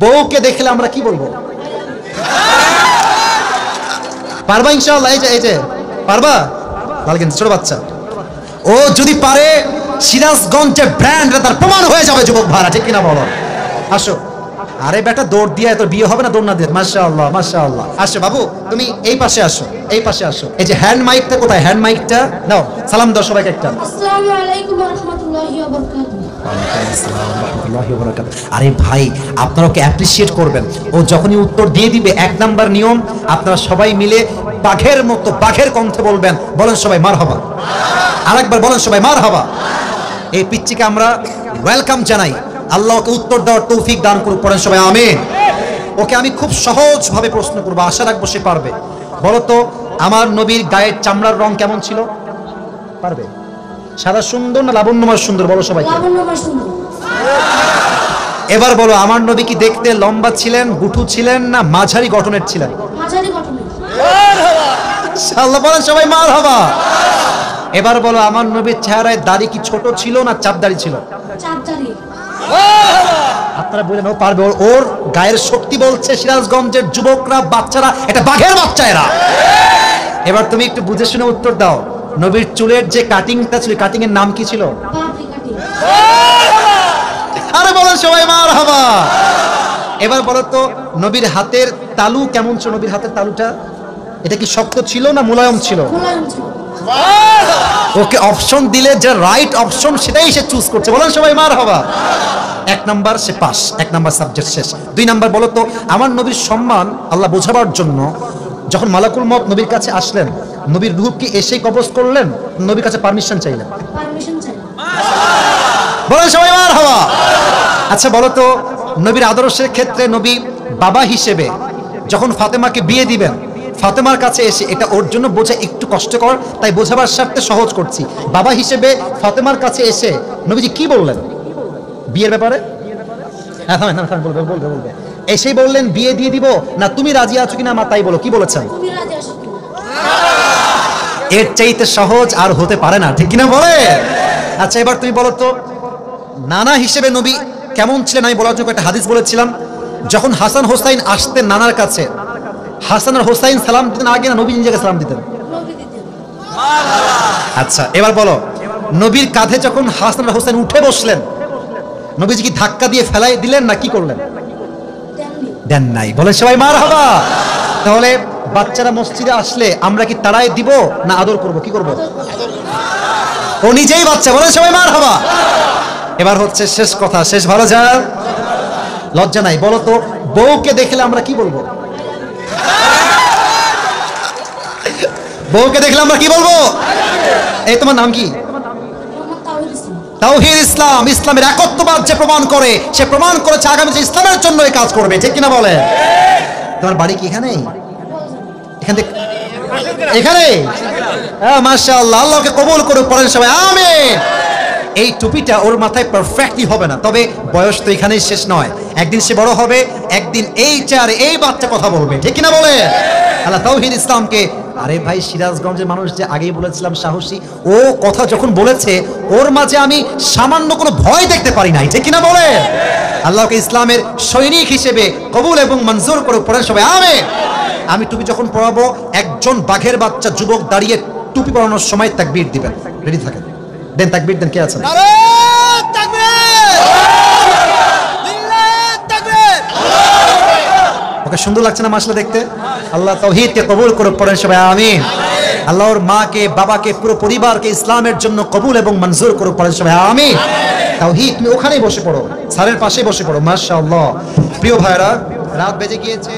বউকে দেখলে আমরা কি বলবো? পারবা ইনশাআল্লাহ? এই যে পারবা? লালগেঞ্জি ছোট বাচ্চা, ও যদি পারে সিরাজগঞ্জের ব্র্যান্ড তার প্রমাণ হয়ে যাবে যুবক ভাড়া, ঠিক কিনা বলো? আসো। আরে বেটা দৌড় দিয়ে তোর বিয়ে হবে না দৌড় না দিয়ে? মাশাআল্লাহ মাশাআল্লাহ। আসো বাবু, তুমি এই পাশে আসো, এই পাশে আসো। এই যে হ্যান্ড মাইকটা কোথায়? হ্যান্ড মাইকটা নাও, সালাম দাও সবাইকে একটা। আসসালামু আলাইকুম ওয়া রাহমাতুল্লাহি ওয়া বারাকাতুহু। আরে ভাই, আপনারা ওকে অ্যাপ্রিশিয়েট করবেন। ও যখনই উত্তর দিয়ে দিবে, এক নাম্বার নিয়ম, আপনারা সবাই মিলে বাঘের মতো বাঘের কণ্ঠে বলবেন, বলেন সবাই মারহাবা। আরেকবার বলেন সবাই মারহাবা। এই পিচ্চিকে আমরা ওয়েলকাম জানাই। আল্লাহ ওকে উত্তর দেওয়ার তৌফিক দান করুক, পড়েন সবাই আমিন। ওকে আমি খুব সহজভাবে প্রশ্ন করবো, আশা রাখবো সে পারবে। বলো তো, আমার নবীর গায়ের চামড়ার রং কেমন ছিল? পারবে? সাদা সুন্দর না লাবণ্যময় সুন্দর? বলো সবাই। লাবণ্যময় সুন্দর। এবার বলো, আমার নবী কি দেখতে লম্বা ছিলেন, গুঠু ছিলেন, না মাঝারি গঠনের ছিলেন? মাঝারি গঠনের। আল্লাহ বলেন সবাই মারহাবা। এবার বলো, আমার নবীর চেহারায় দাড়ি কি ছোট ছিল না চাপ দাড়ি ছিল? চাপ দাড়ি। আপনারা বলেন ও পারবে। ওর গায়ের শক্তি বলছে সিরাজগঞ্জের যুবকরা, বাচ্চারা, এটা বাঘের বাচ্চা এরা। এবার তুমি একটু বুঝে শুনে উত্তর দাও। নবীর চুলের যে কাটিংটা ছিল, কাটিং এর নাম কি ছিল? পাপড়ি কাটিং। আরে বলেন সবাই মারহাবা। এবার বলো তো, নবীর হাতের তালু কেমন ছিল? নবীর হাতের তালুটা এটা কি শক্ত ছিল না মুলায়ম ছিল? মুলায়ম ছিল। ওকে অপশন দিলে যে রাইট অপশন সেটাই সে চুজ করছে, বলেন সবাই মারহাবা। এক নাম্বার সে পাস, এক নাম্বার সাবজেক্ট শেষ। দুই নাম্বার বলো তো, আমার নবীর সম্মান আল্লাহ বোঝাবার জন্য যখন মালাকুল মউত নবীর কাছে আসলেন, নবীর রূহ কি এসেই কবজ করলেন, নবীর কাছে পারমিশন চাইলেন? পারমিশন চাই। বলেন সবাই মারহাবা। আচ্ছা বলো তো, নবীর আদর্শের ক্ষেত্রে নবী বাবা হিসেবে যখন ফাতেমাকে বিয়ে দিবেন, ফাতেমার কাছে এসে, এটা ওর জন্য বোঝা একটু কষ্টকর, তাই বোঝাবার স্বার্থে সহজ করছি। বাবা হিসেবে ফাতেমার কাছে এসে নবীজি কি বললেন বিয়ের ব্যাপারে? হ্যাঁ বলবে বলবে বলবে। এসেই বললেন বিয়ে দিয়ে দিব, না তুমি রাজি আছো কিনা মা তাই বলো, কি বলেছেন? তুমি রাজি আছো কি? এর চাইতে সহজ আর হতে পারে না, ঠিক কিনা বলে? আচ্ছা এবার তুমি বলো তো, নানা হিসেবে নবী কেমন ছিলেন? আমি বলার জন্য একটা হাদিস বলেছিলাম, যখন হাসান হোসাইন আসতেন নানার কাছে, হাসান আর হোসাইন সালাম দিতেন আগে না নবী নিজেকে সালাম দিতেন? নবী দিতেন। আচ্ছা এবার বলো, নবীর কাঁধে যখন হাসান আর হোসাইন উঠে বসলেন, নবীজি কি ধাক্কা দিয়ে ফেলাই দিলেন না কি করলেন? দেননি। দেন নাই। বলে সবাই মারহাবা। তাহলে বাচ্চারা মসজিদে আসলে আমরা কি তাড়াই দিব না আদর করব? কি করব? ও নিজেই বাচ্চা, বলে সবাই মারহাবা। এবার হচ্ছে শেষ কথা, শেষ ভালো যা, লজ্জা নাই। বলো তো, বউকে দেখলে আমরা কি বলবো? বউকে দেখলে আমরা কি বলবো? এই তোমার নাম কি? মোহাম্মদ তাওহীদ ইসলাম। তাওহীদ ইসলাম। ইসলামের একত্ববাদ যে প্রমাণ করে, সে প্রমাণ করেছে আগামী যে ইসলামের জন্য এই কাজ করবে, ঠিক কিনা বলে? তোমার বাড়ি কি এখানে? এখান থেকে এখানে? মাশাআল্লাহ, আল্লাহকে কবুল করুক, পড়েন সবাই আমিন। এই টুপিটা ওর মাথায় পারফেক্টলি হবে না, তবে বয়স তো এখানেই শেষ নয়। একদিন সে বড় হবে, একদিন এই চেয়ারে এই বাচ্চা কথা বলবে, ঠিক কিনা বলে? আল্লাহ তাওহীদ ইসলামকে, আরে ভাই সিরাজগঞ্জের মানুষ যে আগেই বলেছিলাম সাহসী, ও কথা যখন বলেছে ওর মাঝে আমি সামান্য কোনো ভয় দেখতে পারি নাই, ঠিক কিনা বলে? আল্লাহকে ইসলামের সৈনিক হিসেবে কবুল এবং মঞ্জুর করুক, পড়েন সবাই আমিন। আমি টুপি যখন পরাবো, একজন বাঘের বাচ্চা যুবক দাঁড়িয়ে টুপি পরানোর সময় তাকবীর দিবেন, রেডি থাকেন। দেন তাকবীর দেন, কে আছেন? ওকে সুন্দর লাগছে না মাশাআল্লাহ দেখতে? আল্লাহ তাওহীদকে কবুল করুক, পড়েন সবাই আমিন। আল্লাহ ওর মাকে, বাবাকে, পুরো পরিবারকে ইসলামের জন্য কবুল এবং মঞ্জুর করুক, পড়েন সবাই আমিন। তাওহীদ তুমি ওখানেই বসে পড়ো, স্যারের পাশেই বসে পড়ো। মাশাআল্লাহ। প্রিয় ভাইরা, রাত বেজে গিয়েছে।